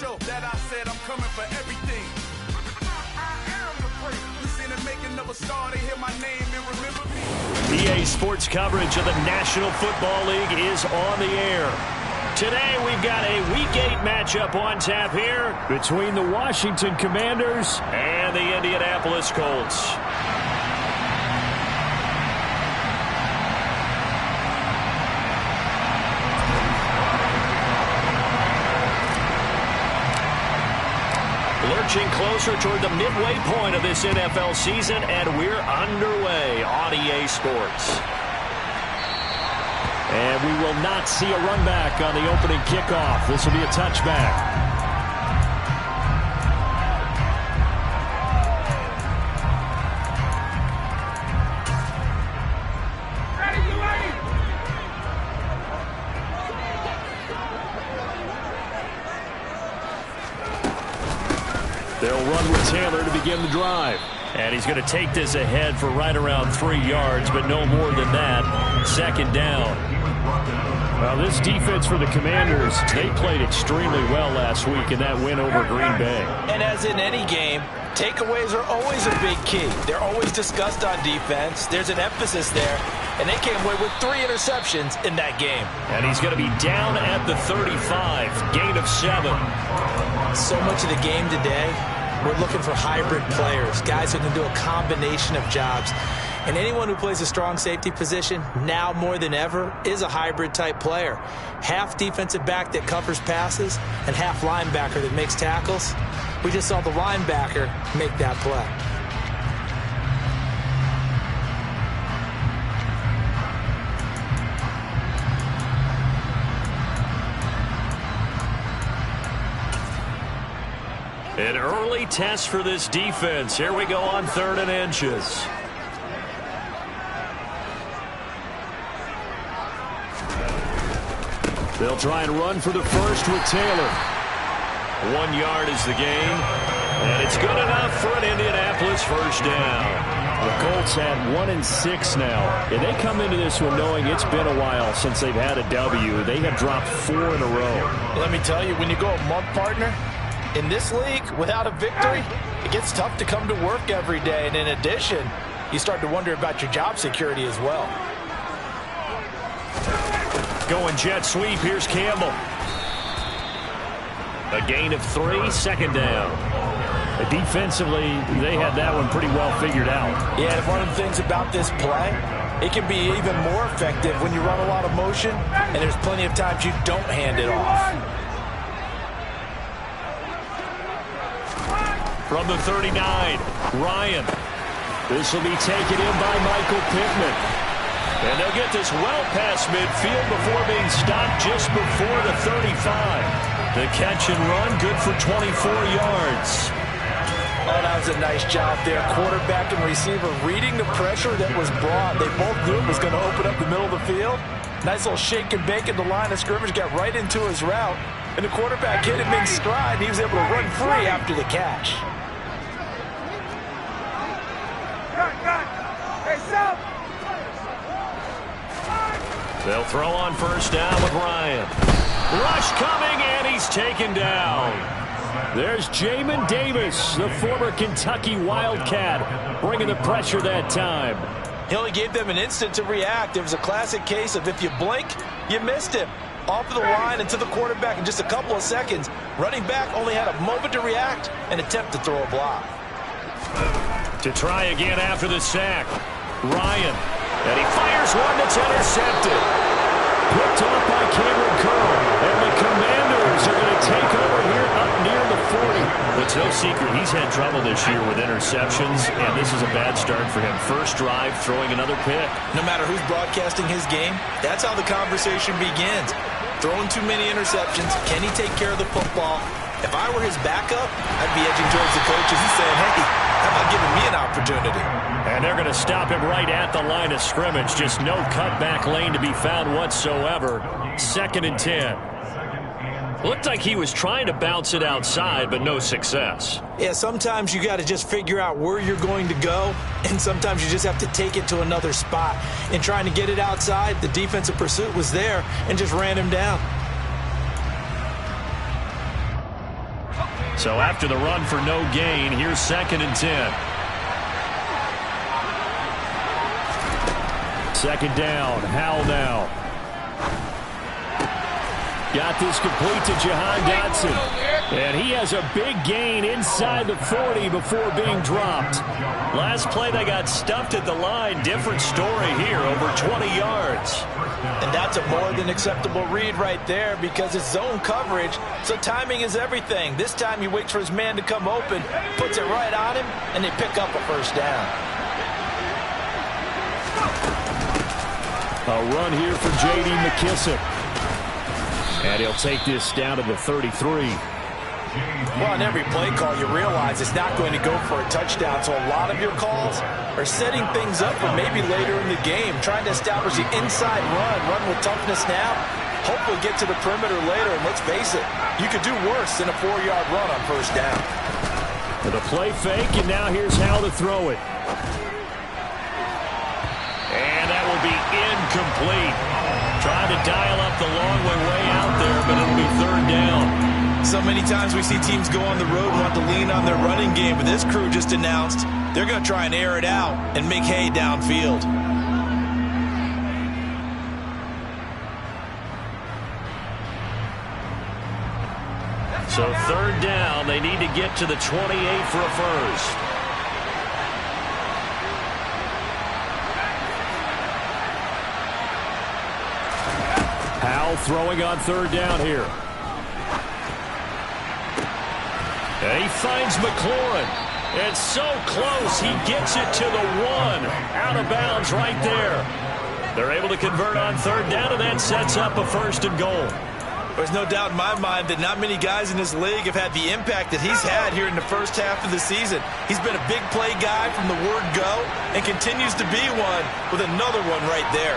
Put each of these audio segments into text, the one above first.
show that I said I'm coming for everything. I am the place. You seen the making of a star, they hear my name and remember me. EA Sports coverage of the National Football League is on the air. Today we've got a Week 8 matchup on tap here between the Washington Commanders and the Indianapolis Colts. Lurching closer toward the midway point of this NFL season, and we're underway on EA Sports. And we will not see a run back on the opening kickoff. This will be a touchback. They'll run with Taylor to begin the drive. And he's going to take this ahead for right around 3 yards, but no more than that. Second down. Well, this defense for the Commanders, they played extremely well last week in that win over Green Bay. And as in any game, takeaways are always a big key. They're always discussed on defense. There's an emphasis there. And they came away with 3 interceptions in that game. And he's going to be down at the 35, gain of 7. So much of the game today, we're looking for hybrid players, guys who can do a combination of jobs. And anyone who plays a strong safety position, now more than ever, is a hybrid-type player. Half defensive back that covers passes and half linebacker that makes tackles. We just saw the linebacker make that play. An early test for this defense. Here we go on 3rd and inches. They'll try and run for the first with Taylor. 1 yard is the gain. And it's good enough for an Indianapolis first down. The Colts had 1 and 6 now. And they come into this one knowing it's been a while since they've had a W. They have dropped 4 in a row. Let me tell you, when you go a month, partner, in this league, without a victory, it gets tough to come to work every day. And in addition, you start to wonder about your job security as well. Going jet sweep. Here's Campbell. A gain of 3, second down. Defensively, they had that one pretty well figured out. Yeah, and one of the things about this play, it can be even more effective when you run a lot of motion, and there's plenty of times you don't hand it off. From the 39, Ryan. This will be taken in by Michael Pittman. And they'll get this well past midfield before being stopped just before the 35. The catch and run, good for 24 yards. Oh, that was a nice job there. Quarterback and receiver reading the pressure that was brought. They both knew it was going to open up the middle of the field. Nice little shake and bake at the line of scrimmage, got right into his route. And the quarterback hit him in stride. He was able to run free after the catch. They'll throw on first down with Ryan. Rush coming, and he's taken down. There's Jamin Davis, the former Kentucky Wildcat, bringing the pressure that time. He only gave them an instant to react. It was a classic case of if you blink, you missed him. Off of the line and to the quarterback in just a couple of seconds. Running back only had a moment to react and attempt to throw a block. To try again after the sack, Ryan. And he fires one that's intercepted. Picked off by Cameron Curl. And the Commanders are going to take over here up near the 40. It's no secret he's had trouble this year with interceptions, and this is a bad start for him. First drive, throwing another pick. No matter who's broadcasting his game, that's how the conversation begins. Throwing too many interceptions. Can he take care of the football? If I were his backup, I'd be edging towards the coaches and saying, hey, how about giving me an opportunity? And they're going to stop him right at the line of scrimmage. Just no cutback lane to be found whatsoever. 2nd and 10. Looked like he was trying to bounce it outside, but no success. Yeah, sometimes you got to just figure out where you're going to go, and sometimes you just have to take it to another spot. In trying to get it outside, the defensive pursuit was there and just ran him down. So after the run for no gain, here's 2nd and 10. 2nd down. Howell now. Got this complete to Jahan Dotson. And he has a big gain inside the 40 before being dropped. Last play they got stuffed at the line. Different story here, over 20 yards. And that's a more than acceptable read right there because it's zone coverage, so timing is everything. This time he waits for his man to come open, puts it right on him, and they pick up a 1st down. A run here for J.D. McKissick. And he'll take this down to the 33. Well, on every play call, you realize it's not going to go for a touchdown, so a lot of your calls are setting things up for maybe later in the game, trying to establish the inside run with toughness now, hopefully get to the perimeter later, and let's face it, you could do worse than a 4-yard run on 1st down. With a play fake, and now here's how to throw it. And that will be incomplete. Trying to dial up the long way out there, but it'll be 3rd down. So many times we see teams go on the road and want to lean on their running game, but this crew just announced they're going to try and air it out and make hay downfield. So 3rd down, they need to get to the 28 for a 1st. Howell throwing on 3rd down here. And he finds McLaurin. It's so close, he gets it to the 1. Out of bounds right there. They're able to convert on 3rd down, and that sets up a 1st and goal. There's no doubt in my mind that not many guys in this league have had the impact that he's had here in the 1st half of the season. He's been a big play guy from the word go and continues to be one with another one right there.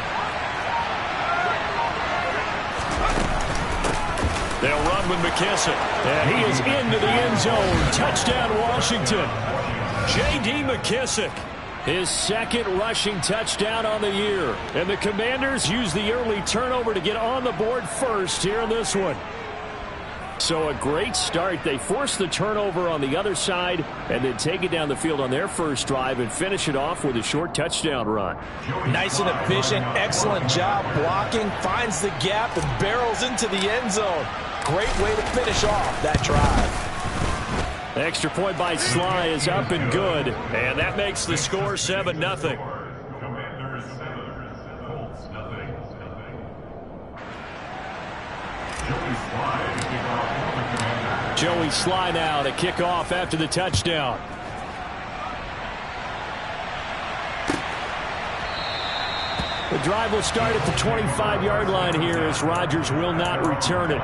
They'll run with McKissick. And he is into the end zone. Touchdown, Washington. J.D. McKissick. His 2nd rushing touchdown on the year. And the Commanders use the early turnover to get on the board first here in this one. So a great start. They force the turnover on the other side and then take it down the field on their first drive and finish it off with a short touchdown run. Nice and efficient. Excellent job blocking. Finds the gap and barrels into the end zone. Great way to finish off that drive. The extra point by Sly is up and good. And that makes the score 7-0. Joey Sly now to kick off after the touchdown. The drive will start at the 25-yard line here as Rodgers will not return it.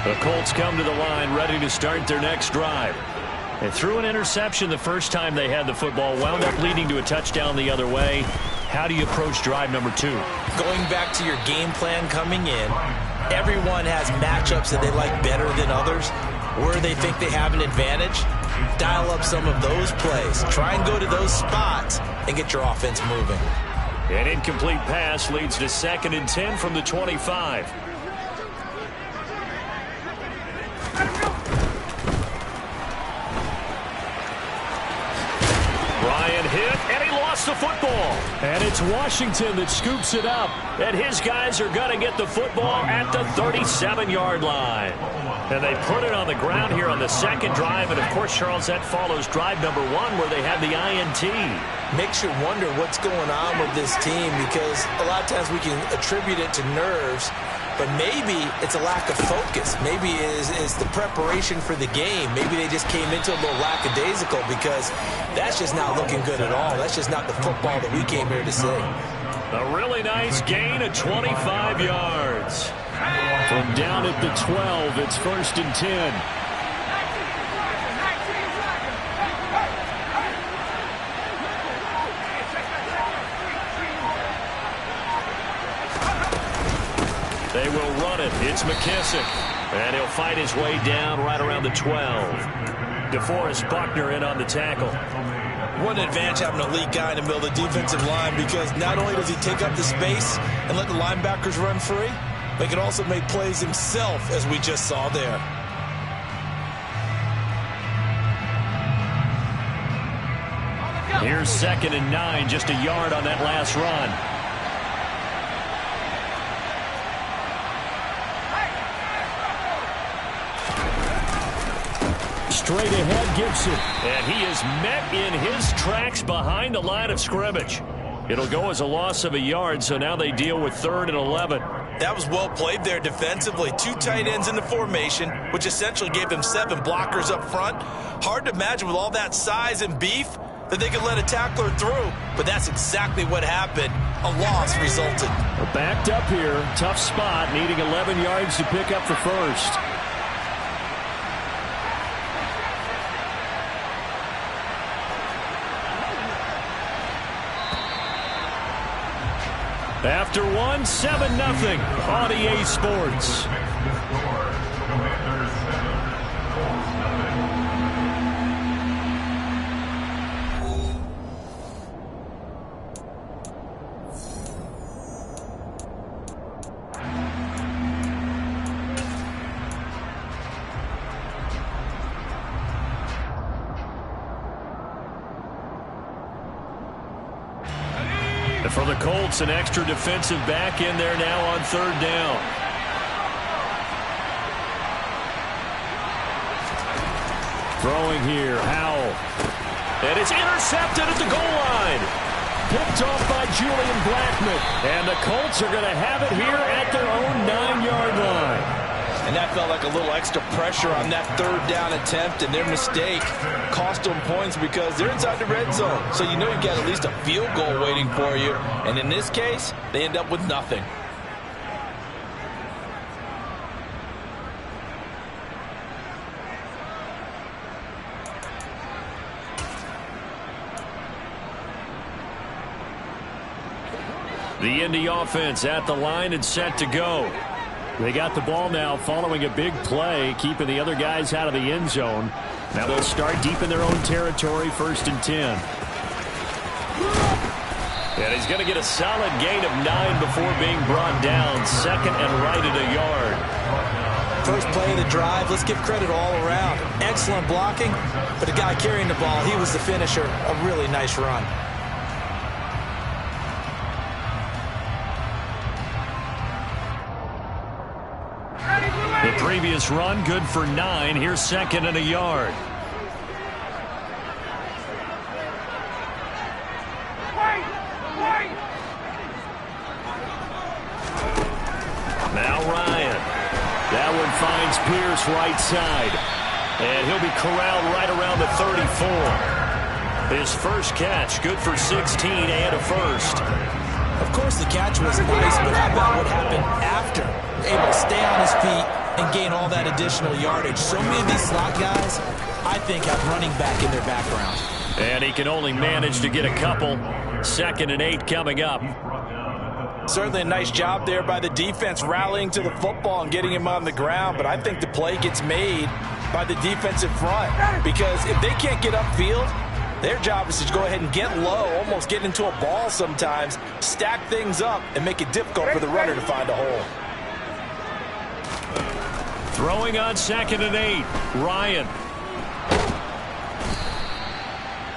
The Colts come to the line ready to start their next drive. They threw an interception the first time they had the football, wound up leading to a touchdown the other way. How do you approach drive number 2? Going back to your game plan coming in, everyone has matchups that they like better than others. Where they think they have an advantage, dial up some of those plays. Try and go to those spots and get your offense moving. An incomplete pass leads to 2nd and 10 from the 25. Ryan hit, and he lost the football. And it's Washington that scoops it up. And his guys are going to get the football at the 37-yard line. And they put it on the ground here on the 2nd drive. And, of course, Charles, that follows drive number 1 where they had the INT. Makes you wonder what's going on with this team because a lot of times we can attribute it to nerves. But maybe it's a lack of focus. Maybe it's the preparation for the game. Maybe they just came into a little lackadaisical because that's just not looking good at all. That's just not the football that we came here to see. A really nice gain of 25 yards. From down at the 12, it's 1st and 10. They will run it. It's McKissick. And he'll fight his way down right around the 12. DeForest Buckner in on the tackle. What an advantage having an elite guy in the middle of the defensive line, because not only does he take up the space and let the linebackers run free, but he can also make plays himself, as we just saw there. Here's 2nd and 9, just a yard on that last run. Straight ahead, Gibson. And he is met in his tracks behind the line of scrimmage. It'll go as a loss of a yard, so now they deal with 3rd and 11. That was well played there defensively. 2 tight ends in the formation, which essentially gave them 7 blockers up front. Hard to imagine with all that size and beef that they could let a tackler through, but that's exactly what happened. A loss resulted. We're backed up here. Tough spot, needing 11 yards to pick up the first. After one, 7-0 on EA Sports. For the Colts, an extra defensive back in there now on 3rd down. Throwing here, Howell. And it's intercepted at the goal line. Picked off by Julian Blackman. And the Colts are going to have it here at their own 9-yard line. And that felt like a little extra pressure on that 3rd down attempt, and their mistake cost them points because they're inside the red zone. So you know you've got at least a field goal waiting for you. And in this case, they end up with nothing. The Indy offense at the line and set to go. They got the ball now following a big play, keeping the other guys out of the end zone. Now they'll start deep in their own territory, 1st and 10. And he's going to get a solid gain of 9 before being brought down. 2nd and right at a yard. First play of the drive, let's give credit all around. Excellent blocking, but the guy carrying the ball, he was the finisher. A really nice run. The previous run, good for 9. Here's 2nd and a yard. Now Ryan. That one finds Pierce right side. And he'll be corralled right around the 34. His first catch, good for 16 and a first. Of course, the catch was nice, but how about what happened after? Able to stay on his feet and gain all that additional yardage. So many of these slot guys, I think, have running back in their background. And he can only manage to get a couple. 2nd and 8 coming up. Certainly a nice job there by the defense rallying to the football and getting him on the ground, but I think the play gets made by the defensive front, because if they can't get upfield, their job is to go ahead and get low, almost get into a ball sometimes, stack things up, and make it difficult for the runner to find a hole. Throwing on 2nd and 8, Ryan.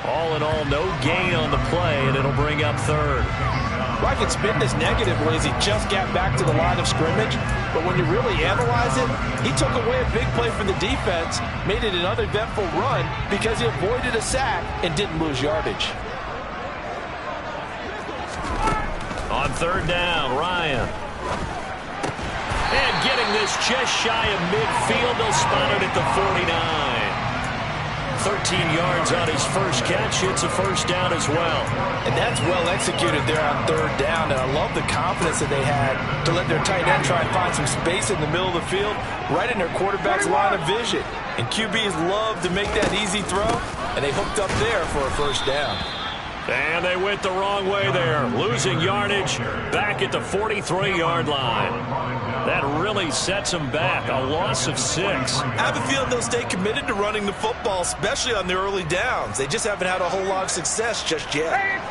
All in all, no gain on the play, and it'll bring up 3rd. Well, I can spin this negatively as he just got back to the line of scrimmage, but when you really analyze it, he took away a big play for the defense, made it an uneventful run because he avoided a sack and didn't lose yardage. On 3rd down, Ryan. And getting this just shy of midfield, they'll spot it at the 49. 13 yards on his first catch. It's a first down as well. And that's well executed there on 3rd down. And I love the confidence that they had to let their tight end try and find some space in the middle of the field, right in their quarterback's line of vision. And QBs love to make that easy throw, and they hooked up there for a first down. And they went the wrong way there, losing yardage back at the 43-yard line. That really sets them back, a loss of 6. I have a feeling they'll stay committed to running the football, especially on the early downs. They just haven't had a whole lot of success just yet.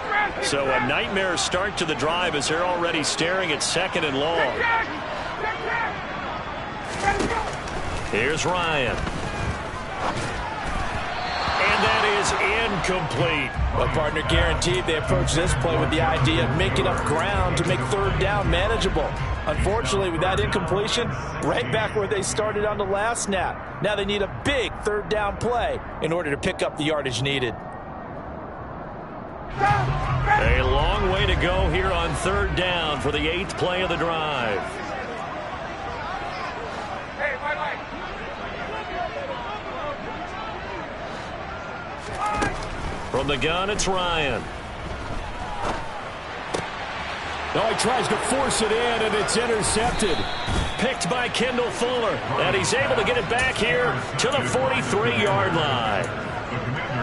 So a nightmare start to the drive as they're already staring at 2nd and long. Here's Ryan. And that is incomplete. Well, partner, guaranteed they approach this play with the idea of making up ground to make 3rd down manageable. Unfortunately, with that incompletion, right back where they started on the last snap. Now they need a big 3rd down play in order to pick up the yardage needed. A long way to go here on 3rd down for the 8th play of the drive. From the gun, it's Ryan. Oh, he tries to force it in, and it's intercepted. Picked by Kendall Fuller, and he's able to get it back here to the 43-yard line.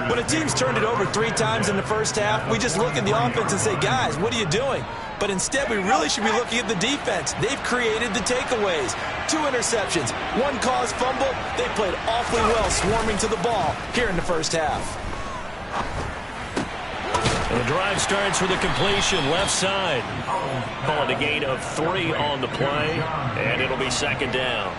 When a team's turned it over 3 times in the first half, we just look at the offense and say, guys, what are you doing? But instead, we really should be looking at the defense. They've created the takeaways. 2 interceptions, 1 caused fumble. They played awfully well swarming to the ball here in the first half. And the drive starts with a completion left side. Call it a gain of 3 on the play, and it'll be 2nd down.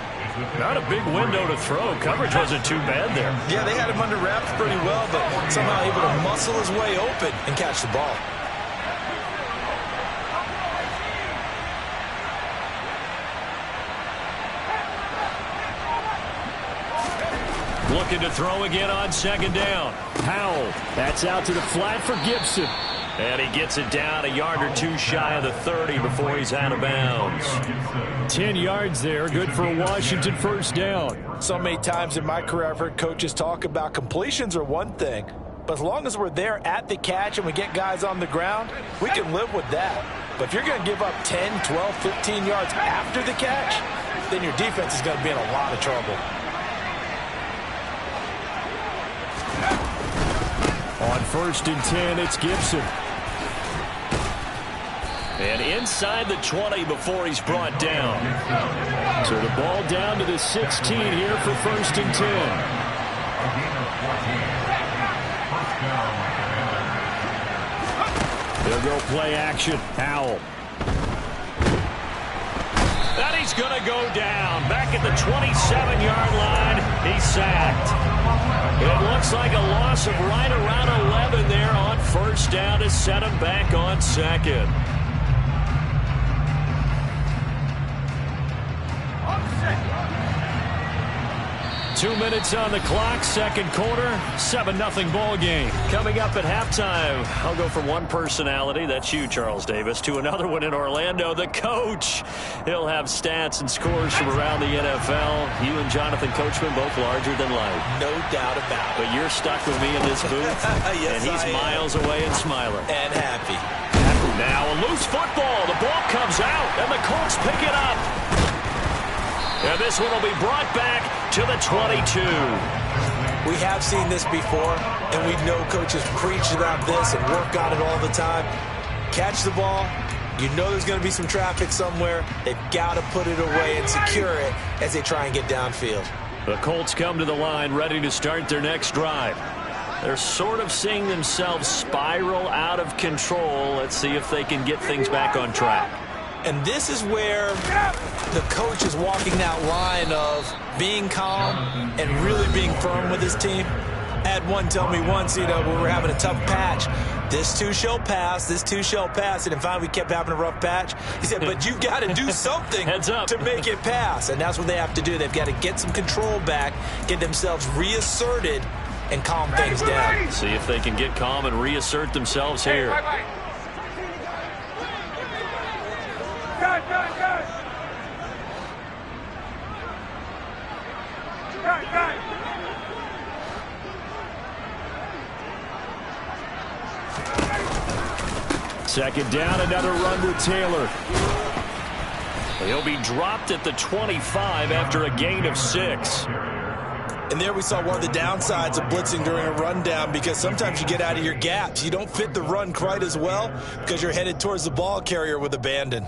Not a big window to throw. Coverage wasn't too bad there. Yeah, they had him under wraps pretty well, but somehow able to muscle his way open and catch the ball. Looking to throw again on 2nd down. Powell, that's out to the flat for Gibson. And he gets it down a yard or 2 shy of the 30 before he's out of bounds. 10 yards there, good for a Washington 1st down. So many times in my career I've heard coaches talk about completions are one thing, but as long as we're there at the catch and we get guys on the ground, we can live with that. But if you're going to give up 10, 12, 15 yards after the catch, then your defense is going to be in a lot of trouble. On 1st and 10, it's Gibson. And inside the 20 before he's brought down. So the ball down to the 16 here for 1st and 10. They'll go play action. Powell. And he's going to go down. Back at the 27-yard line, he's sacked. It looks like a loss of right around 11 there on 1st down to set him back on 2nd. 2 minutes on the clock, 2nd quarter, 7-0 ball game. Coming up at halftime, I'll go from one personality, that's you, Charles Davis, to another one in Orlando, the coach. He'll have stats and scores from around the NFL. You and Jonathan Coachman both larger than life. No doubt about it. But you're stuck with me in this booth, yes, and he's miles away and smiling. And happy. Now a loose football. The ball comes out, and the Colts pick it up. And this one will be brought back to the 22. We have seen this before, and we know coaches preach about this and work on it all the time. Catch the ball. You know there's going to be some traffic somewhere. They've got to put it away and secure it as they try and get downfield. The Colts come to the line ready to start their next drive. They're sort of seeing themselves spiral out of control. Let's see if they can get things back on track. And this is where the coach is walking that line of being calm and really being firm with his team. I had one tell me once, when we were having a tough patch, this too shall pass, this too shall pass. And finally we kept having a rough patch. He said, but you've got to do something to make it pass. And that's what they have to do. They've got to get some control back, get themselves reasserted, and calm things down. See if they can get calm and reassert themselves here. Second down, another run with Taylor. He'll be dropped at the 25 after a gain of 6. And there we saw one of the downsides of blitzing during a rundown, because sometimes you get out of your gaps. You don't fit the run quite as well because you're headed towards the ball carrier with abandon.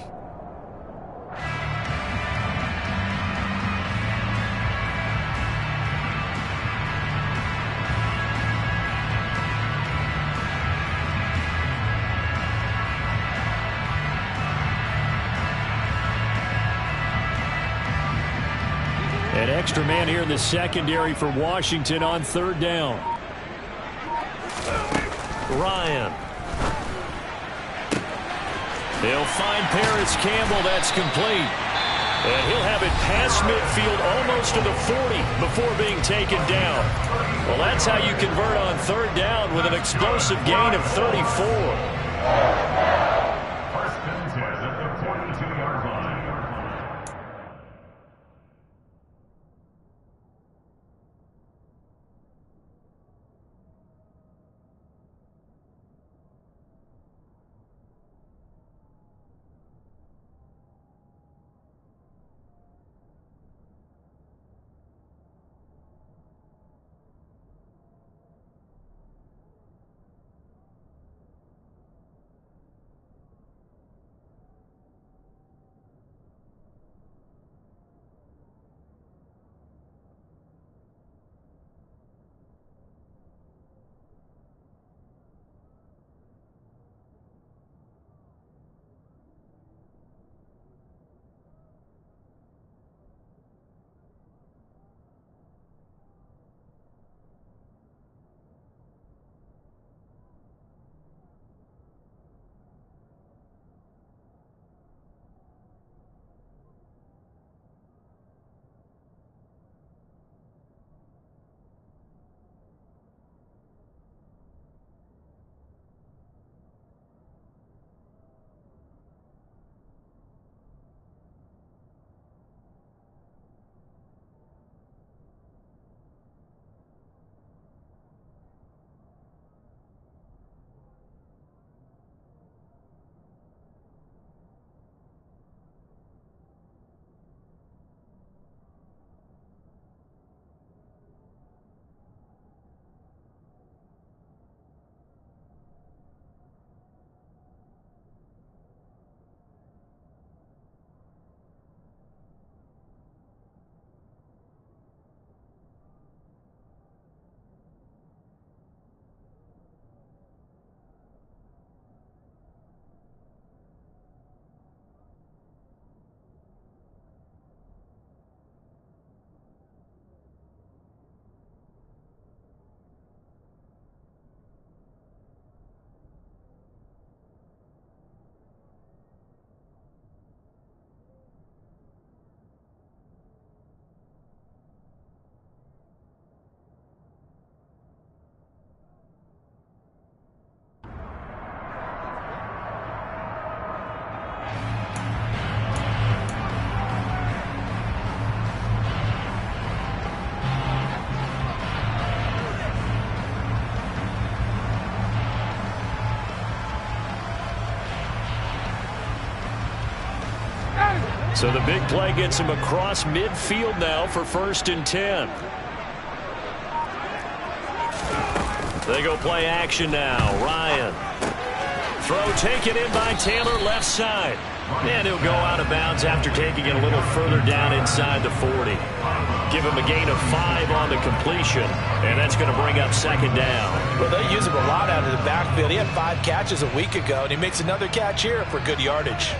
An extra man here in the secondary for Washington on third down. Ryan. They'll find Paris Campbell. That's complete. And he'll have it past midfield almost to the 40 before being taken down. Well, that's how you convert on third down with an explosive gain of 34. So the big play gets him across midfield now for 1st and 10. They go play action now. Ryan. Throw taken in by Taylor, left side. And he'll go out of bounds after taking it a little further down inside the 40. Give him a gain of 5 on the completion, and that's going to bring up 2nd down. Well, they use him a lot out of the backfield. He had 5 catches a week ago, and he makes another catch here for good yardage.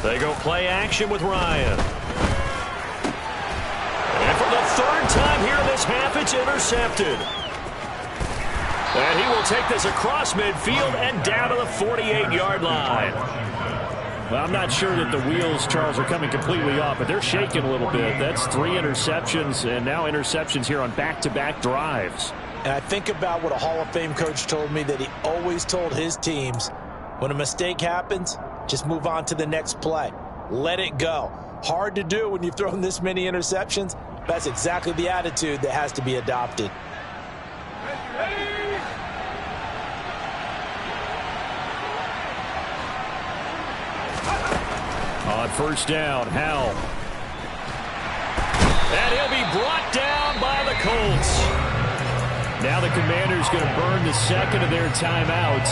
They go play action with Ryan. And for the 3rd time here in this half, it's intercepted. And he will take this across midfield and down to the 48-yard line. Well, I'm not sure that the wheels, Charles, are coming completely off, but they're shaking a little bit. That's 3 interceptions, and now interceptions here on back-to-back drives. And I think about what a Hall of Fame coach told me, that he always told his teams, when a mistake happens, just move on to the next play. Let it go. Hard to do when you've thrown this many interceptions. That's exactly the attitude that has to be adopted. On first down, Howell. And he'll be brought down by the Colts. Now the Commanders going to burn the second of their timeouts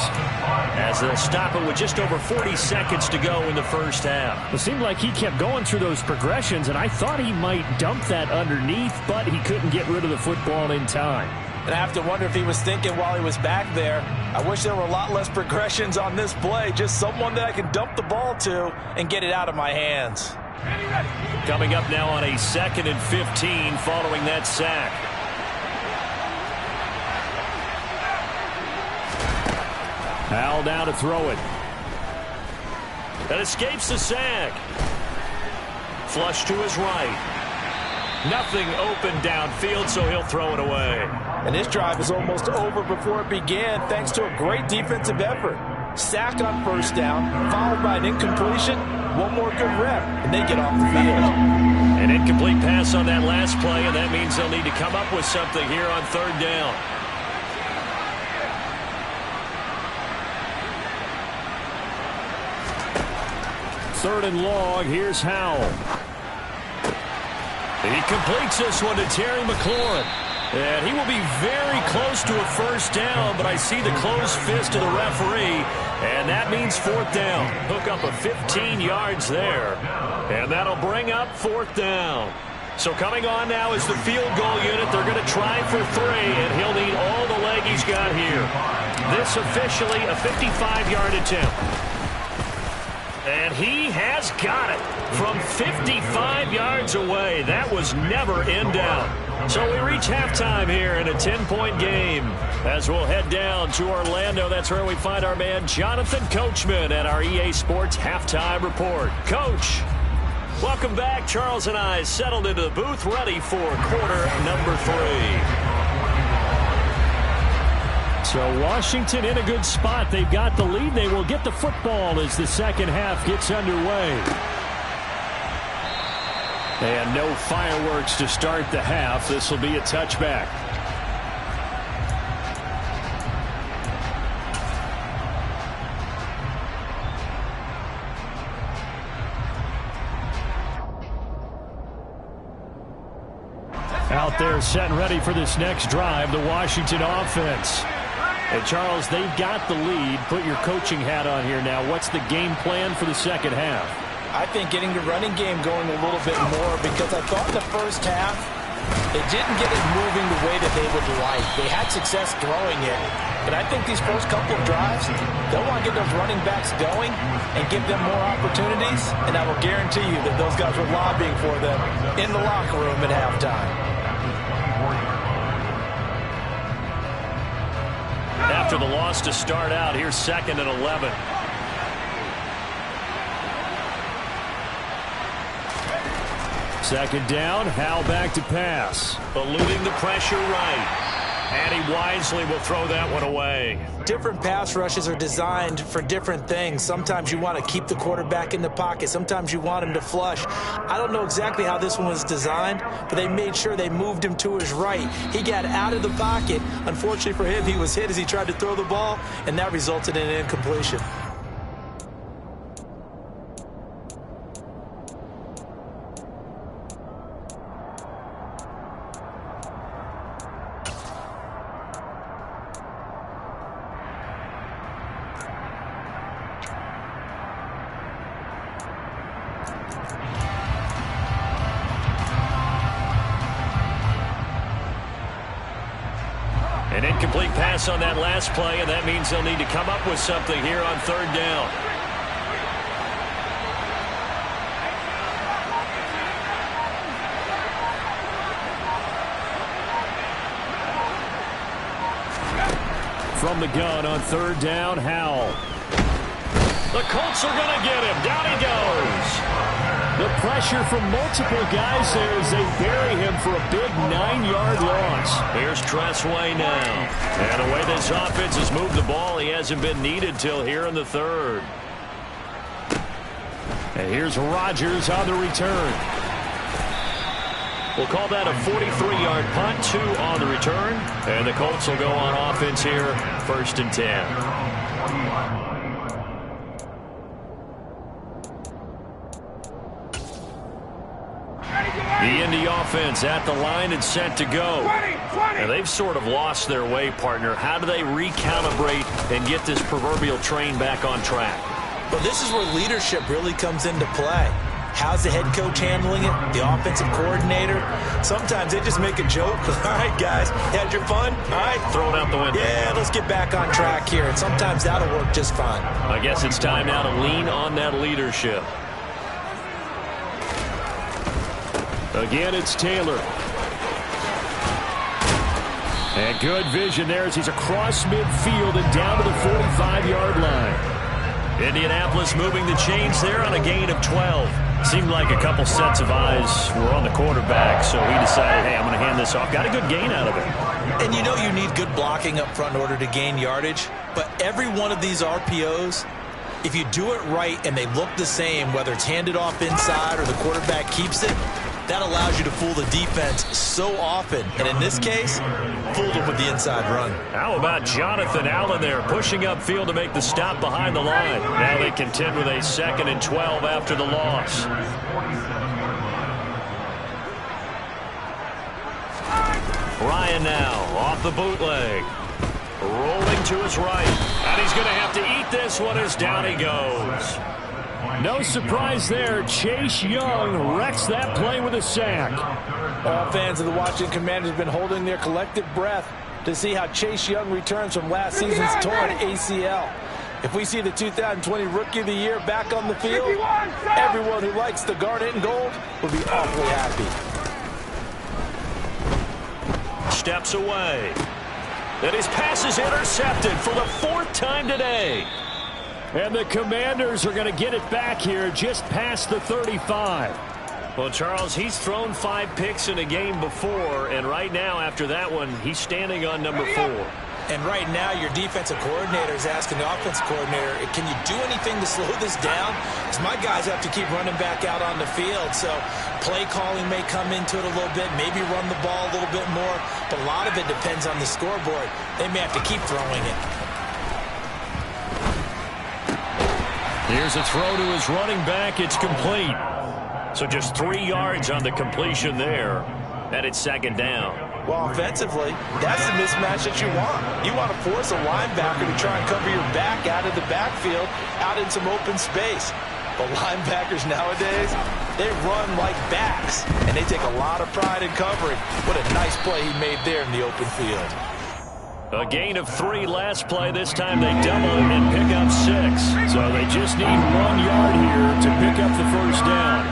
as they'll stop it with just over 40 seconds to go in the first half. It seemed like he kept going through those progressions, and I thought he might dump that underneath, but he couldn't get rid of the football in time. And I have to wonder if he was thinking while he was back there, I wish there were a lot less progressions on this play, just someone that I can dump the ball to and get it out of my hands. Coming up now on a 2nd and 15 following that sack. Howell now to throw it. That escapes the sack. Flush to his right. Nothing open downfield, so he'll throw it away. And this drive is almost over before it began, thanks to a great defensive effort. Sack on first down, followed by an incompletion. One more good rep, and they get off the field. An incomplete pass on that last play, and that means they'll need to come up with something here on third down. Third and long, here's Howell. He completes this one to Terry McLaurin. And he will be very close to a first down, but I see the closed fist of the referee, and that means fourth down. Hook up of 15 yards there, and that'll bring up fourth down. So coming on now is the field goal unit. They're going to try for 3, and he'll need all the leg he's got here. This officially a 55-yard attempt. And he has got it from 55 yards away. That was never in doubt. So we reach halftime here in a 10-point game. As we'll head down to Orlando, that's where we find our man Jonathan Coachman at our EA Sports Halftime Report. Coach, welcome back. Charles and I settled into the booth, ready for quarter number 3. So Washington in a good spot. They've got the lead. They will get the football as the second half gets underway. And no fireworks to start the half. This will be a touchback. Out there set and ready for this next drive, the Washington offense. And Charles, they've got the lead. Put your coaching hat on here now. What's the game plan for the second half? I think getting the running game going a little bit more, because I thought in the first half they didn't get it moving the way that they would like. They had success throwing it, but I think these first couple of drives, they'll want to get those running backs going and give them more opportunities, and I will guarantee you that those guys were lobbying for them in the locker room at halftime. After the loss to start out, here's 2nd and 11. Second down, Howell back to pass. Eluding the pressure right. And he wisely will throw that one away. Different pass rushes are designed for different things. Sometimes you want to keep the quarterback in the pocket. Sometimes you want him to flush. I don't know exactly how this one was designed, but they made sure they moved him to his right. He got out of the pocket. Unfortunately for him, he was hit as he tried to throw the ball, and that resulted in an incompletion. An incomplete pass on that last play, and that means they'll need to come up with something here on third down. From the gun on third down, Howell. The Colts are going to get him. Down he goes. The pressure from multiple guys there as they bury him for a big 9-yard loss. Here's Tressway now. And the way this offense has moved the ball, he hasn't been needed till here in the third. And here's Rodgers on the return. We'll call that a 43-yard punt, 2 on the return. And the Colts will go on offense here, 1st and 10. The Indy offense at the line and set to go. Now, they've sort of lost their way, partner. How do they recalibrate and get this proverbial train back on track? Well, this is where leadership really comes into play. How's the head coach handling it? The offensive coordinator? Sometimes they just make a joke. All right, guys, had your fun? All right. Throw it out the window. Yeah, let's get back on track here. And sometimes that'll work just fine. I guess it's time now to lean on that leadership. Again, it's Taylor. And good vision there as he's across midfield and down to the 45-yard line. Indianapolis moving the chains there on a gain of 12. Seemed like a couple sets of eyes were on the quarterback, so he decided, hey, I'm going to hand this off. Got a good gain out of it. And you know you need good blocking up front in order to gain yardage, but every one of these RPOs, if you do it right and they look the same, whether it's handed off inside or the quarterback keeps it, that allows you to fool the defense so often. And in this case, fooled them with the inside run. How about Jonathan Allen there pushing upfield to make the stop behind the line? Now they contend with a 2nd and 12 after the loss. Ryan now off the bootleg. Rolling to his right. And he's going to have to eat this one as down he goes. No surprise there. Chase Young wrecks that play with a sack. All fans of the Washington Commanders have been holding their collective breath to see how Chase Young returns from last season's torn ACL. If we see the 2020 Rookie of the Year back on the field, everyone who likes the garnet and gold will be awfully happy. Steps away. And his pass is intercepted for the 4th time today. And the Commanders are going to get it back here just past the 35. Well, Charles, he's thrown 5 picks in a game before, and right now, after that one, he's standing on number 4. And right now, your defensive coordinator is asking the offensive coordinator, can you do anything to slow this down? Because my guys have to keep running back out on the field, so play calling may come into it a little bit, maybe run the ball a little bit more, but a lot of it depends on the scoreboard. They may have to keep throwing it. Here's a throw to his running back. It's complete. So just 3 yards on the completion there. And it's 2nd down. Well, offensively, that's the mismatch that you want. You want to force a linebacker to try and cover your back out of the backfield, out in some open space. But linebackers nowadays, they run like backs, and they take a lot of pride in covering. What a nice play he made there in the open field. A gain of 3 last play. This time they double it and pick up 6. So they just need 1 yard here to pick up the 1st down.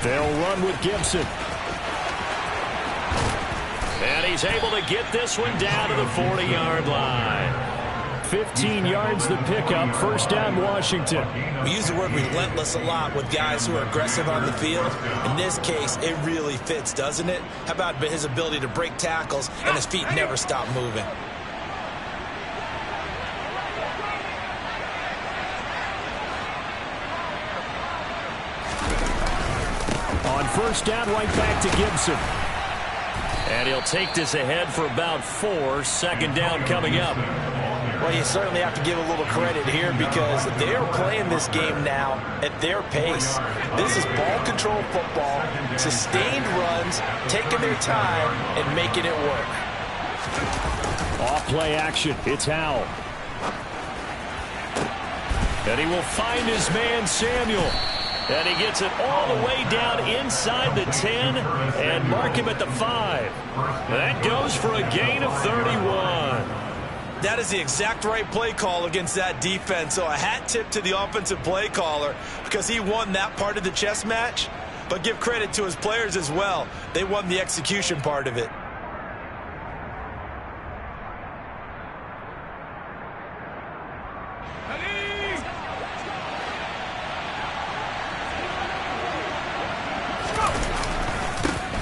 They'll run with Gibson. And he's able to get this one down to the 40-yard line. 15 yards the pickup. 1st down, Washington. We use the word relentless a lot with guys who are aggressive on the field. In this case, it really fits, doesn't it? How about his ability to break tackles and his feet never stop moving? On 1st down, right back to Gibson. And he'll take this ahead for about 4. 2nd down coming up. Well, you certainly have to give a little credit here because they're playing this game now at their pace. This is ball control football, sustained runs, taking their time and making it work. Off play action. It's Howell. And he will find his man, Samuel. And he gets it all the way down inside the 10 and mark him at the 5. That goes for a gain of 31. That is the exact right play call against that defense. So a hat tip to the offensive play caller because he won that part of the chess match. But give credit to his players as well. They won the execution part of it.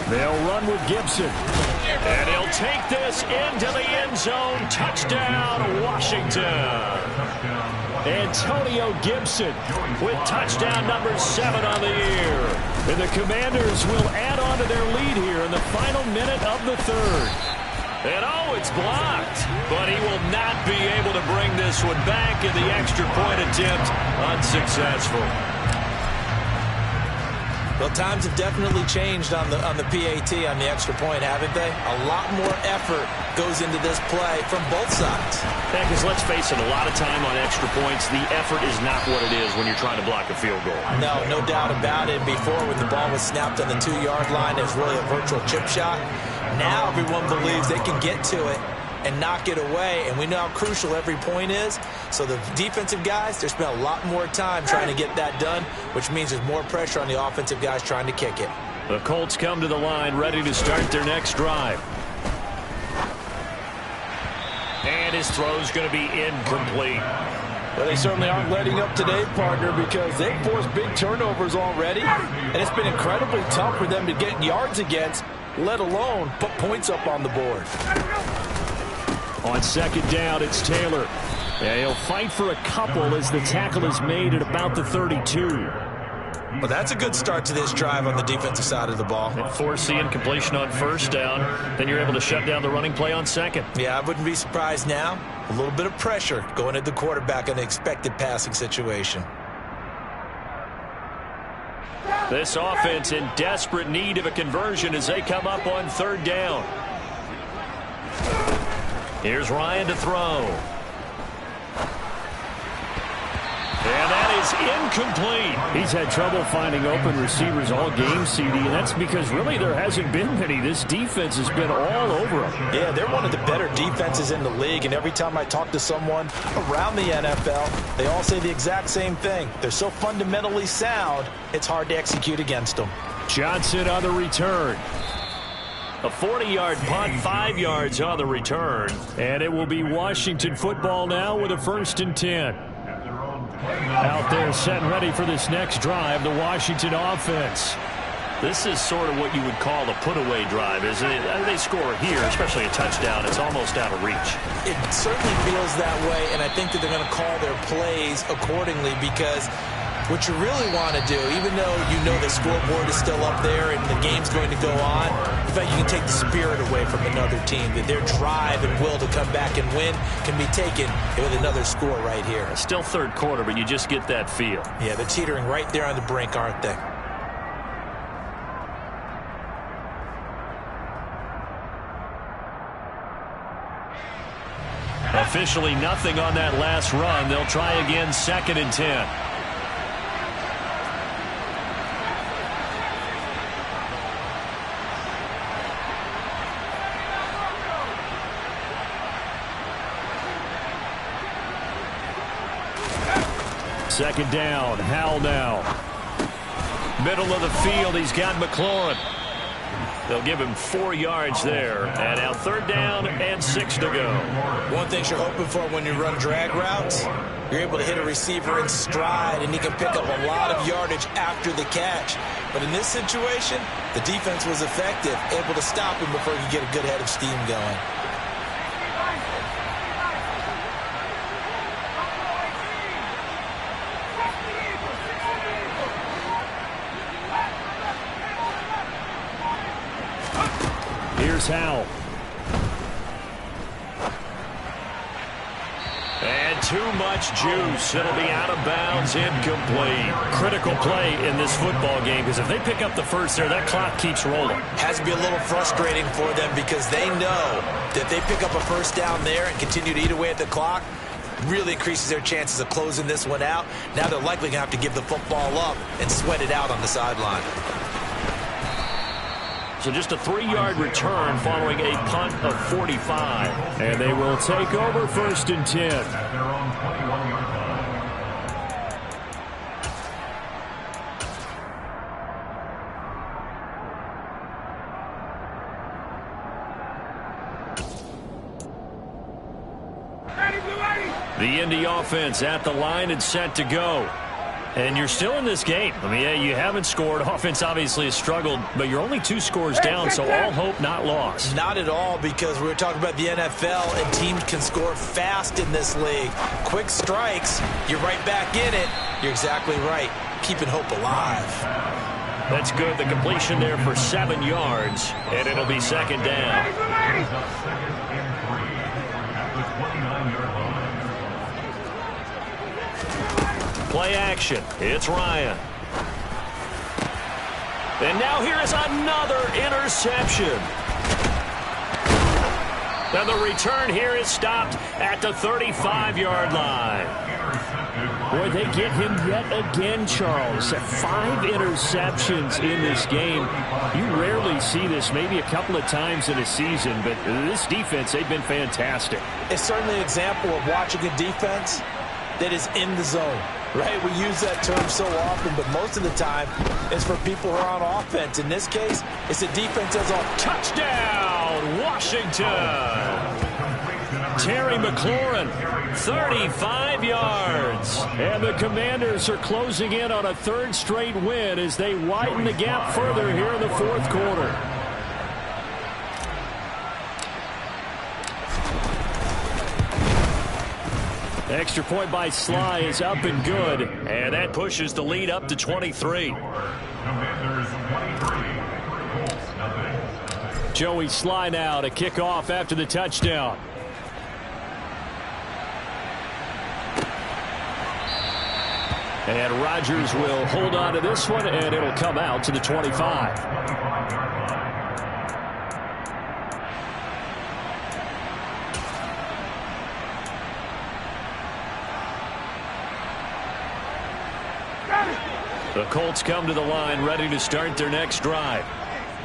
They'll run with Gibson. And he'll take this into the end zone. Touchdown, Washington. Antonio Gibson with touchdown number 7 on the year. And the Commanders will add on to their lead here in the final minute of the 3rd. And oh, it's blocked. But he will not be able to bring this one back, and the extra point attempt unsuccessful. Well, times have definitely changed on the PAT, on the extra point, haven't they? A lot more effort goes into this play from both sides. Yeah, because let's face it, a lot of time on extra points, the effort is not what it is when you're trying to block a field goal. No doubt about it. Before, when the ball was snapped on the 2-yard line, it was really a virtual chip shot. Now everyone believes they can get to it and knock it away, and we know how crucial every point is. So the defensive guys, they spent a lot more time trying to get that done, which means there's more pressure on the offensive guys trying to kick it. The Colts come to the line, ready to start their next drive. And his throw's going to be incomplete. Well, they certainly aren't letting up today, partner, because they've forced big turnovers already, and it's been incredibly tough for them to get yards against, let alone put points up on the board. On second down, it's Taylor. Yeah, he'll fight for a couple as the tackle is made at about the 32. Well, that's a good start to this drive on the defensive side of the ball. And force the incompletion on first down. Then you're able to shut down the running play on second. Yeah, I wouldn't be surprised now. A little bit of pressure going at the quarterback in the expected passing situation. This offense in desperate need of a conversion as they come up on third down. Here's Ryan to throw. And that is incomplete. He's had trouble finding open receivers all game, CD, and that's because really there hasn't been many. This defense has been all over them. Yeah, they're one of the better defenses in the league, and every time I talk to someone around the NFL, they all say the exact same thing. They're so fundamentally sound, it's hard to execute against them. Johnson on the return. A 40-yard punt, 5 yards on the return. And it will be Washington football now with a 1st and 10. Out there set and ready for this next drive, the Washington offense. This is sort of what you would call a put-away drive, isn't it? They score here, especially a touchdown. It's almost out of reach. It certainly feels that way, and I think that they're going to call their plays accordingly, because what you really want to do, even though you know the scoreboard is still up there and the game's going to go on, in fact, you can take the spirit away from another team, that their drive and will to come back and win can be taken with another score right here. Still third quarter, but you just get that feel. Yeah, they're teetering right there on the brink, aren't they? Officially nothing on that last run. They'll try again, 2nd and 10. Second down, Howell now. Middle of the field, he's got McLaurin. They'll give him 4 yards there. And now 3rd down and 6 to go. One thing you're hoping for when you run drag routes, you're able to hit a receiver in stride, and he can pick up a lot of yardage after the catch. But in this situation, the defense was effective, able to stop him before he could get a good head of steam going. Here's Howell. And too much juice. It'll be out of bounds, incomplete. Critical play in this football game, because if they pick up the first there, that clock keeps rolling. Has to be a little frustrating for them, because they know that if they pick up a first down there and continue to eat away at the clock, really increases their chances of closing this one out. Now they're likely going to have to give the football up and sweat it out on the sideline. So just a 3-yard return following a punt of 45. And they will take over 1st and 10. The Indy offense at the line and set to go. And you're still in this game. I mean, yeah, you haven't scored. Offense obviously has struggled, but you're only 2 scores down, so all hope not lost. Not at all, because we were talking about the NFL, and teams can score fast in this league. Quick strikes, you're right back in it. You're exactly right. Keeping hope alive. That's good. The completion there for 7 yards, and it'll be second down. Play action. It's Ryan. And now here is another interception. And the return here is stopped at the 35-yard line. Boy, they get him yet again, Charles. 5 interceptions in this game. You rarely see this, maybe a couple of times in a season, but this defense, they've been fantastic. It's certainly an example of watching a defense that is in the zone, right? We use that term so often, but most of the time it's for people who are on offense. In this case, it's a defense as a touchdown, Washington. Terry McLaurin, 35 yards. And the Commanders are closing in on a 3rd straight win as they widen the gap further here in the 4th quarter. Extra point by Sly is up and good. And that pushes the lead up to 23. Joey Sly now to kick off after the touchdown. And Rodgers will hold on to this one, and it'll come out to the 25. The Colts come to the line ready to start their next drive.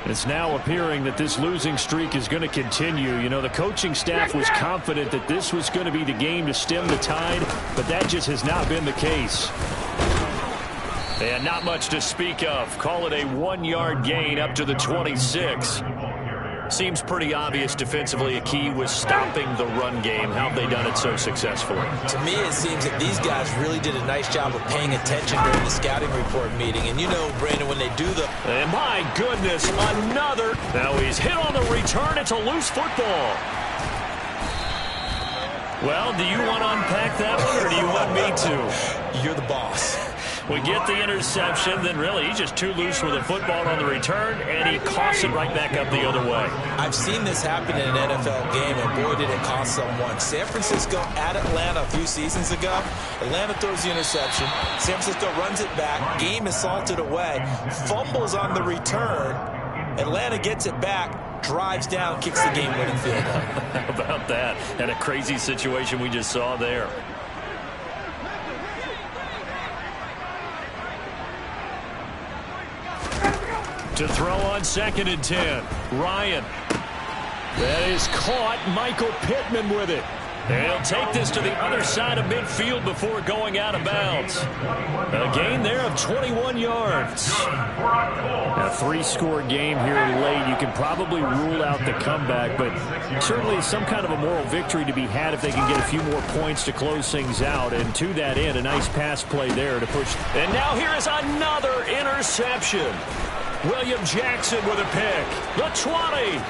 It's now appearing that this losing streak is going to continue. You know, the coaching staff was confident that this was going to be the game to stem the tide, but that just has not been the case. And not much to speak of. Call it a 1-yard gain up to the 26. Seems pretty obvious defensively a key was stopping the run game. How have they done it so successfully? To me, it seems that these guys really did a nice job of paying attention during the scouting report meeting. And you know, Brandon, when they do the... And my goodness, another. Now he's hit on the return. It's a loose football. Well, do you want to unpack that one, or do you want me to? You're the boss. We get the interception, then really he's just too loose with the football on the return, and he coughs it right back up the other way. I've seen this happen in an NFL game, and boy, did it cost someone. San Francisco at Atlanta a few seasons ago. Atlanta throws the interception. San Francisco runs it back. Game is salted away. Fumbles on the return. Atlanta gets it back, drives down, kicks the game-winning field goal. How about that? And a crazy situation we just saw there. To throw on 2nd and 10. Ryan. That is caught. Michael Pittman with it. And he'll take this to the other side of midfield before going out of bounds. A gain there of 21 yards. A 3-score game here late. You can probably rule out the comeback, but certainly some kind of a moral victory to be had if they can get a few more points to close things out. And to that end, a nice pass play there to push. And now here is another interception. William Jackson with a pick. The 20.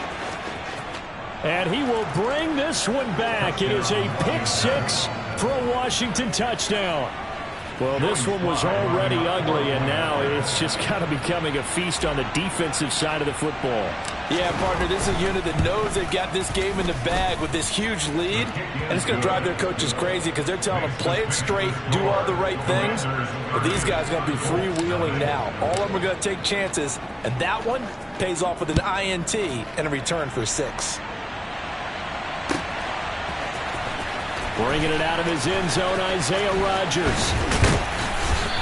And he will bring this one back. It is a pick 6 for a Washington touchdown. Well, this one was already ugly, and now it's just kind of becoming a feast on the defensive side of the football. Yeah, partner, this is a unit that knows they've got this game in the bag with this huge lead, and it's going to drive their coaches crazy because they're telling them play it straight, do all the right things, but these guys are going to be freewheeling now. All of them are going to take chances, and that one pays off with an INT and a return for 6. Bringing it out of his end zone, Isaiah Rodgers.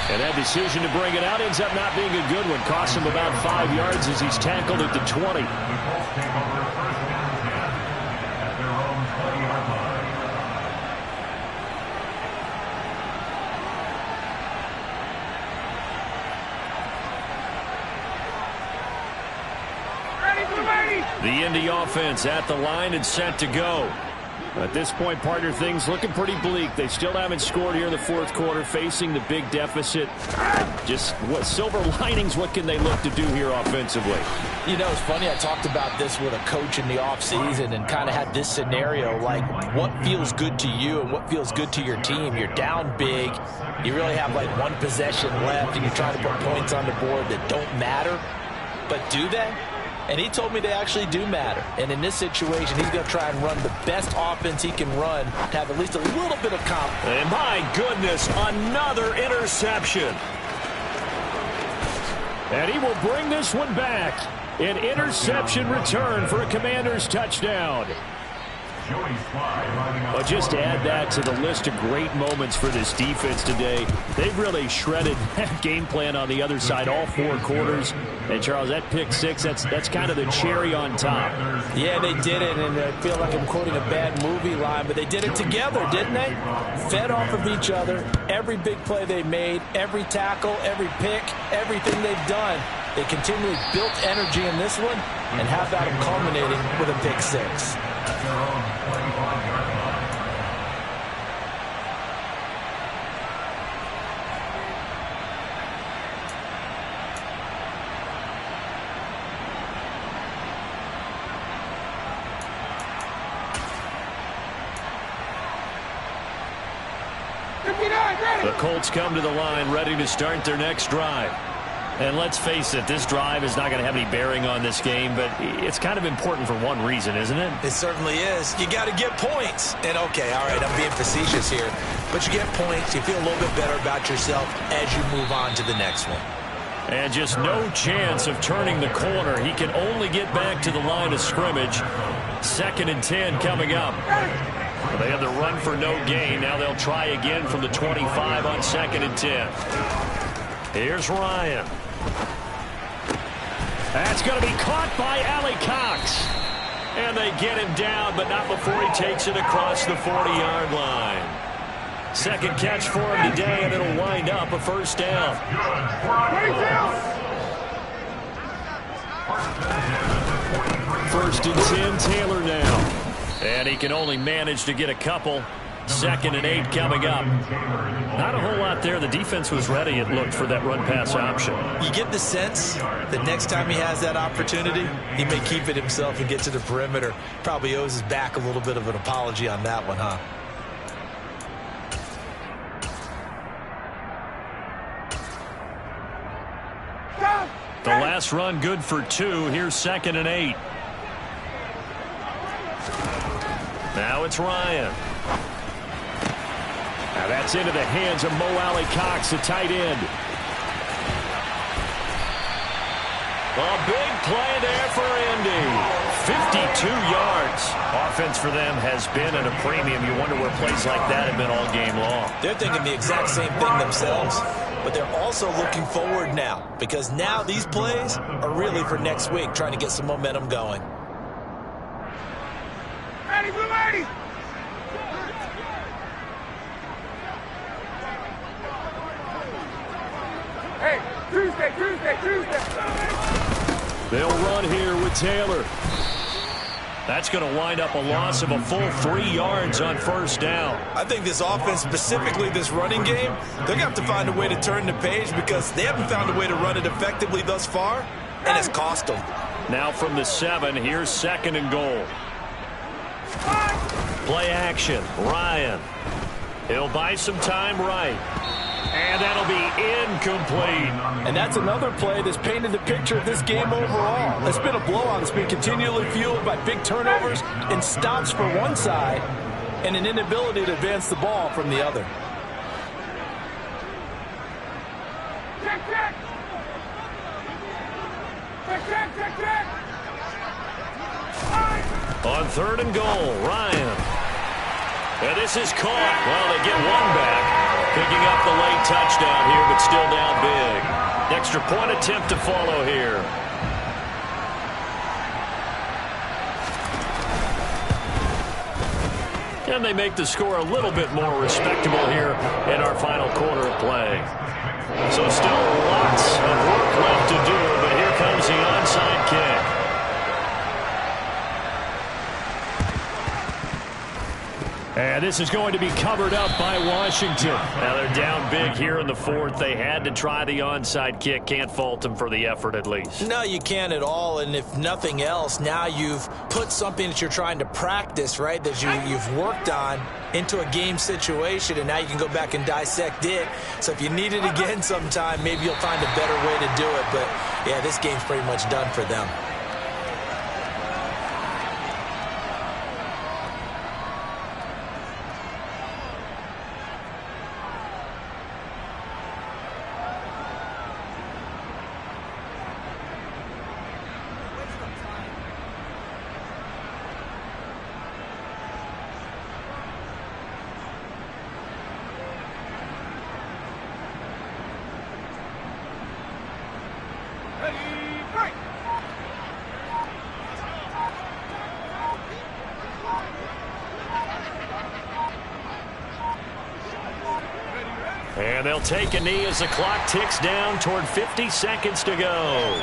And that decision to bring it out ends up not being a good one. Costs him about 5 yards as he's tackled at the 20. The Indy offense at the line and set to go. At this point, partner, things looking pretty bleak. They still haven't scored here in the fourth quarter, facing the big deficit. Just what silver linings, what can they look to do here offensively? You know, it's funny, I talked about this with a coach in the offseason and kind of had this scenario, like what feels good to you and what feels good to your team. You're down big. You really have like one possession left, and you're trying to put points on the board that don't matter. But do they? And he told me they actually do matter. And in this situation, he's going to try and run the best offense he can run to have at least a little bit of confidence. And my goodness, another interception. And he will bring this one back. An interception return for a Commanders touchdown. Well, just to add that to the list of great moments for this defense today, they've really shredded that game plan on the other side all four quarters. And, Charles, that pick six, that's kind of the cherry on top. Yeah, they did it, and I feel like I'm quoting a bad movie line, but they did it together, didn't they? Fed off of each other, every big play they made, every tackle, every pick, everything they've done. They continually built energy in this one, and how about them culminating with a pick six? The Colts come to the line ready to start their next drive. And let's face it, this drive is not going to have any bearing on this game, but it's kind of important for one reason, isn't it? It certainly is. You got to get points. And, okay, all right, I'm being facetious here. But you get points, you feel a little bit better about yourself as you move on to the next one. And just no chance of turning the corner. He can only get back to the line of scrimmage. 2nd and 10 coming up. Well, they have the run for no gain. Now they'll try again from the 25 on 2nd and 10. Here's Ryan. That's going to be caught by Allie Cox. And they get him down, but not before he takes it across the 40-yard line. Second catch for him today, and it'll wind up a first down. First and 10, Taylor now. And he can only manage to get a couple. 2nd and 8 coming up. Not a whole lot there. The defense was ready, it looked, for that run-pass option. You get the sense that next time he has that opportunity, he may keep it himself and get to the perimeter. Probably owes his back a little bit of an apology on that one, huh? The last run good for 2. Here's 2nd and 8. Now it's Ryan. Now that's into the hands of Mo Alley Cox, the tight end. A big play there for Indy. 52 yards. Offense for them has been at a premium. You wonder where plays like that have been all game long. They're thinking the exact same thing themselves. But they're also looking forward now, because now these plays are really for next week, trying to get some momentum going. Ready, blue ready. Hey, Tuesday. They'll run here with Taylor. That's going to wind up a loss of a full 3 yards on first down. I think this offense, specifically this running game, they're going to have to find a way to turn the page, because they haven't found a way to run it effectively thus far, and it's cost them. Now from the 7, here's 2nd and goal. Play action, Ryan. He'll buy some time right. And that'll be incomplete. And that's another play that's painted the picture of this game overall. It's been a blowout. It's been continually fueled by big turnovers and stops for one side and an inability to advance the ball from the other. Check. On 3rd and goal, Ryan. And this is caught. Well, they get one back. Picking up the late touchdown here, but still down big. Extra point attempt to follow here. And they make the score a little bit more respectable here in our final quarter of play. So still lots of work left to do, but here comes the onside kick. this is going to be covered up by Washington. Now they're down big here in the fourth. They had to try the onside kick. Can't fault them for the effort at least. No, you can't at all. And if nothing else, now you've put something that you're trying to practice, right, that you've worked on into a game situation, and now you can go back and dissect it. So if you need it again sometime, maybe you'll find a better way to do it. But, yeah, this game's pretty much done for them. And they'll take a knee as the clock ticks down toward 50 seconds to go.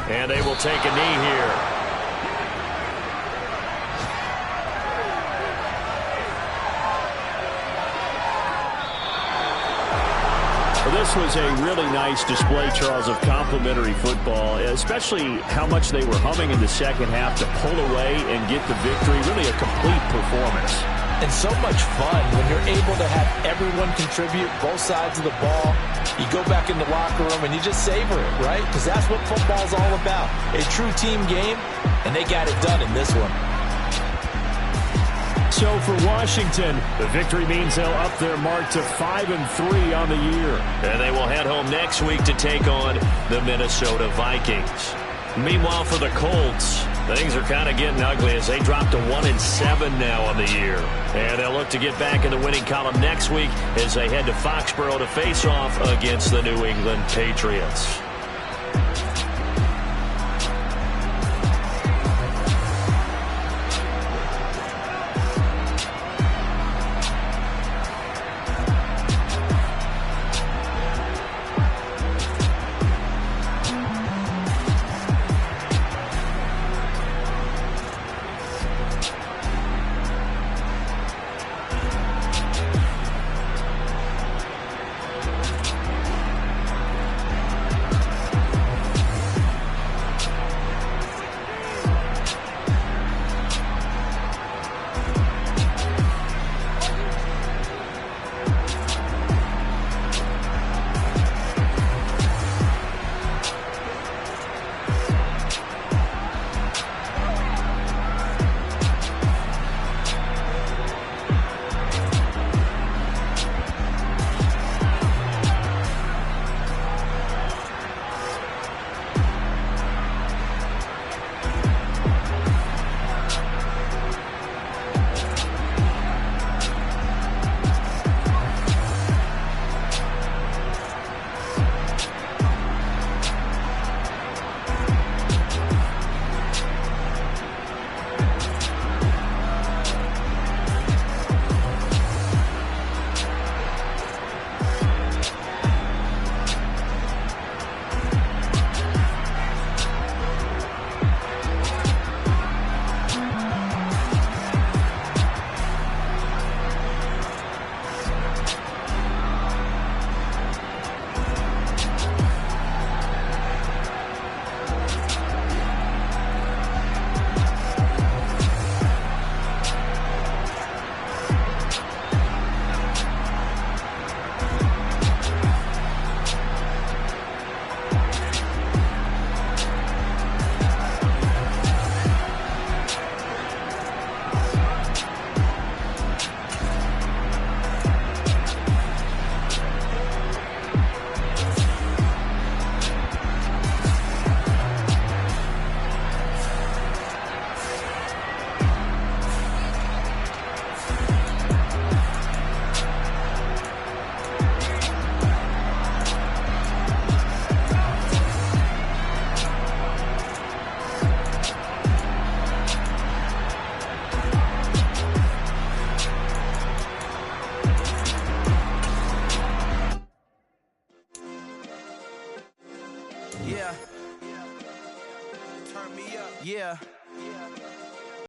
And they will take a knee here. Well, this was a really nice display, Charles, of complimentary football, especially how much they were humming in the second half to pull away and get the victory. Really a complete performance. And so much fun when you're able to have everyone contribute, both sides of the ball. You go back in the locker room and you just savor it, right? Because that's what football's all about. A true team game, and they got it done in this one. So for Washington, the victory means they'll up their mark to 5-3 on the year. And they will head home next week to take on the Minnesota Vikings. Meanwhile, for the Colts, things are kind of getting ugly as they drop to 1-7 now on the year. And they'll look to get back in the winning column next week as they head to Foxborough to face off against the New England Patriots.